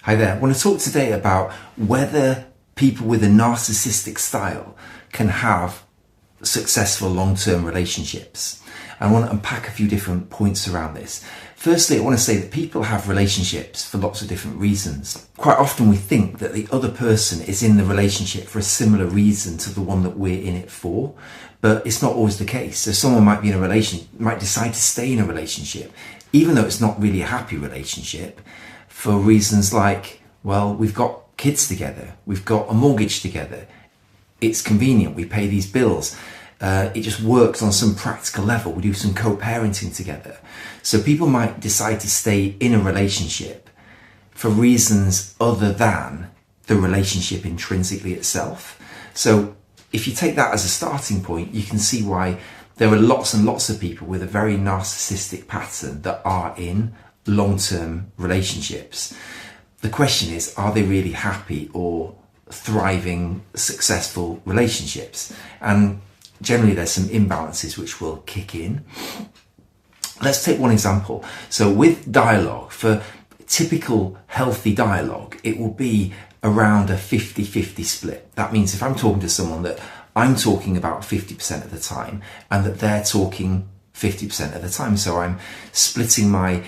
Hi there. I want to talk today about whether people with a narcissistic style can have successful long-term relationships. I want to unpack a few different points around this. Firstly, I want to say that people have relationships for lots of different reasons. Quite often we think that the other person is in the relationship for a similar reason to the one that we're in it for, but it's not always the case. So someone might be in a might decide to stay in a relationship, even though it's not really a happy relationship, for reasons like, well, we've got kids together, we've got a mortgage together, it's convenient, we pay these bills, it just works on some practical level, we do some co-parenting together. So people might decide to stay in a relationship for reasons other than the relationship intrinsically itself. So if you take that as a starting point, you can see why there are lots and lots of people with a very narcissistic pattern that are in long-term relationships. The question is, are they really happy or thriving, successful relationships? And generally there's some imbalances which will kick in. Let's take one example. So with dialogue, for typical healthy dialogue, it will be around a 50-50 split. That means if I'm talking to someone, that I'm talking about 50% of the time and that they're talking 50% of the time. So I'm splitting my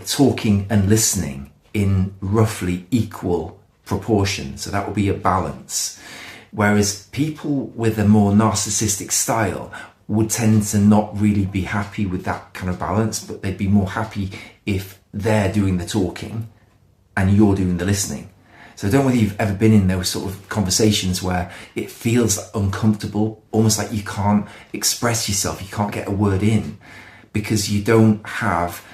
talking and listening in roughly equal proportion. So that will be a balance. Whereas people with a more narcissistic style would tend to not really be happy with that kind of balance, but they'd be more happy if they're doing the talking and you're doing the listening. So I don't know whether you've ever been in those sort of conversations where it feels uncomfortable, almost like you can't express yourself, you can't get a word in because you don't have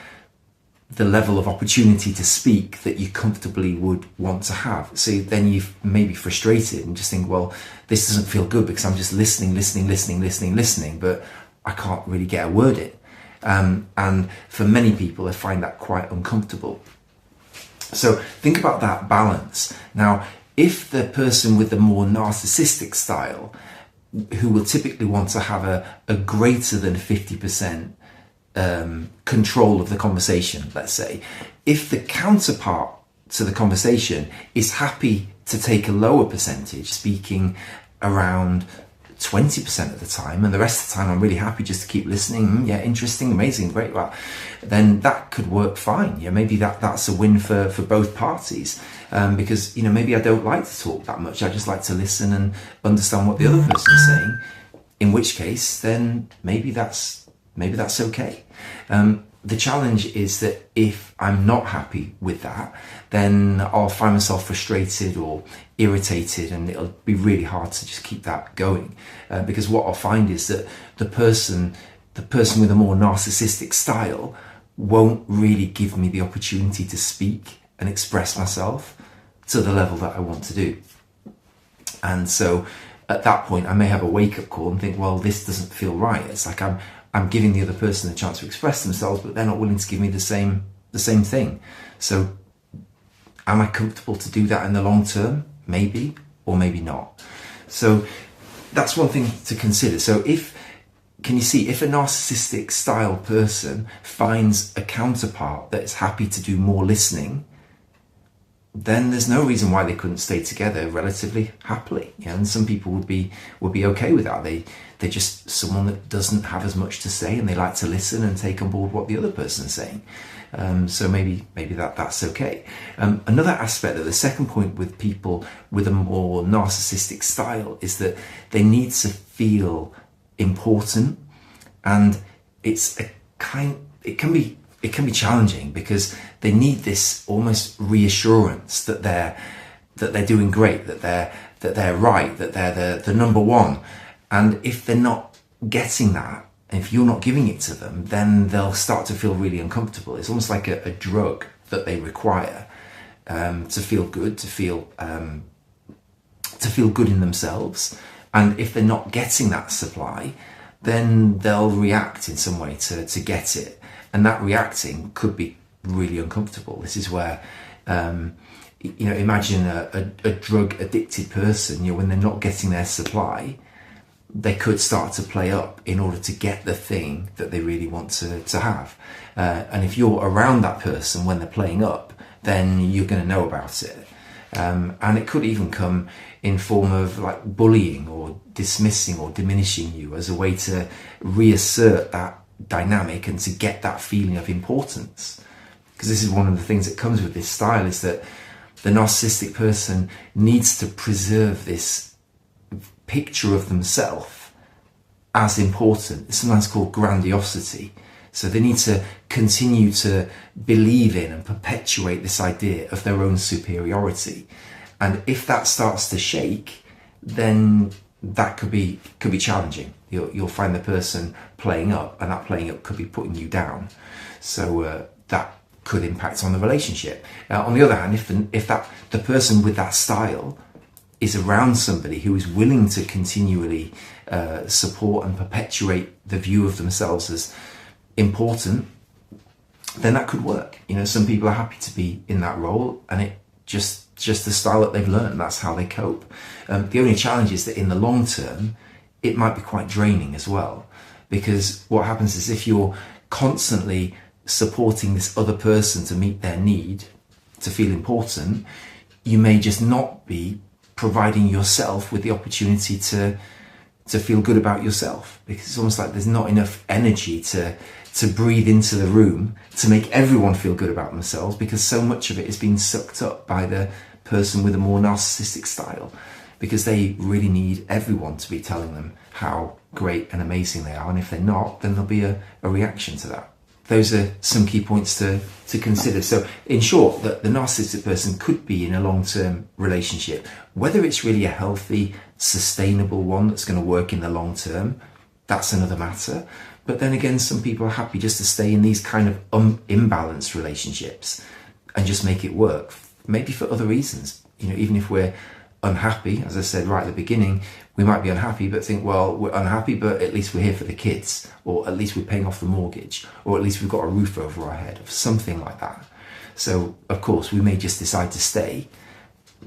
the level of opportunity to speak that you comfortably would want to have. So then you're maybe frustrated and just think, well, this doesn't feel good because I'm just listening, but I can't really get a word in. And for many people, they find that quite uncomfortable. So think about that balance. Now, if the person with the more narcissistic style, who will typically want to have a greater than 50% control of the conversation, let's say, if the counterpart to the conversation is happy to take a lower percentage, speaking around 20% of the time, and the rest of the time I'm really happy just to keep listening, yeah, interesting, amazing, great, well, then that could work fine. Yeah, maybe that's a win for both parties, because, you know, maybe I don't like to talk that much, I just like to listen and understand what the other person is saying, in which case then maybe that's okay. The challenge is that if I'm not happy with that, then I'll find myself frustrated or irritated, and it'll be really hard to just keep that going. Because what I'll find is that the person with a more narcissistic style won't really give me the opportunity to speak and express myself to the level that I want to do. And so at that point, I may have a wake-up call and think, well, this doesn't feel right. It's like I'm giving the other person a chance to express themselves, but they're not willing to give me the same thing. So am I comfortable to do that in the long term? Maybe, or maybe not. So that's one thing to consider. So if a narcissistic style person finds a counterpart that is happy to do more listening, then there's no reason why they couldn't stay together relatively happily. Yeah, and some people would be okay with that. They're just someone that doesn't have as much to say, and they like to listen and take on board what the other person's saying. So maybe that's okay. Another aspect of the second point with people with a more narcissistic style is that they need to feel important, and it can be challenging because they need this almost reassurance that they're doing great, that they're right, that they're the number one. And if they're not getting that, and if you're not giving it to them, then they'll start to feel really uncomfortable. It's almost like a drug that they require to feel good, to feel good in themselves. And if they're not getting that supply, then they'll react in some way to get it. And that reacting could be really uncomfortable. This is where, imagine a drug addicted person, when they're not getting their supply, they could start to play up in order to get the thing that they really want to have. And if you're around that person when they're playing up, then you're going to know about it. And it could even come in form of like bullying or dismissing or diminishing you as a way to reassert that dynamic and to get that feeling of importance. Because this is one of the things that comes with this style, is that the narcissistic person needs to preserve this picture of themselves as important. It's sometimes called grandiosity. So they need to continue to believe in and perpetuate this idea of their own superiority. And if that starts to shake, then that could be challenging. You'll find the person playing up, and that playing up could be putting you down. So that could impact on the relationship. On the other hand, if the person with that style is around somebody who is willing to continually support and perpetuate the view of themselves as important, then that could work. Some people are happy to be in that role, and it just the style that they've learned, that's how they cope. The only challenge is that in the long term, it might be quite draining as well, because what happens is if you're constantly supporting this other person to meet their need, to feel important, you may just not be providing yourself with the opportunity to feel good about yourself, because it's almost like there's not enough energy to breathe into the room to make everyone feel good about themselves, because so much of it is being sucked up by the person with a more narcissistic style, because they really need everyone to be telling them how great and amazing they are, and if they're not, then there'll be a reaction to that. Those are some key points to consider. So in short, that the narcissistic person could be in a long-term relationship. Whether it's really a healthy, sustainable one that's going to work in the long term, that's another matter. But then again, some people are happy just to stay in these kind of imbalanced relationships and just make it work, maybe for other reasons. Even if we're unhappy, as I said right at the beginning, we might be unhappy, but think, well, we're unhappy, but at least we're here for the kids, or at least we're paying off the mortgage, or at least we've got a roof over our head, or something like that. So, of course, we may just decide to stay,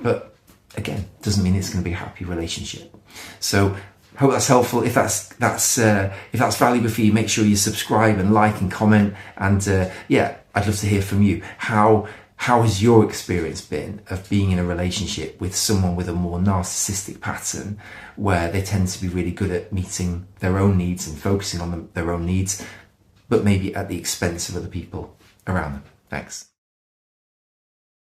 but again, doesn't mean it's going to be a happy relationship. So, hope that's helpful. If that's valuable for you, make sure you subscribe and like and comment. And I'd love to hear from you. How has your experience been of being in a relationship with someone with a more narcissistic pattern, where they tend to be really good at meeting their own needs and focusing on their own needs, but maybe at the expense of other people around them? Thanks.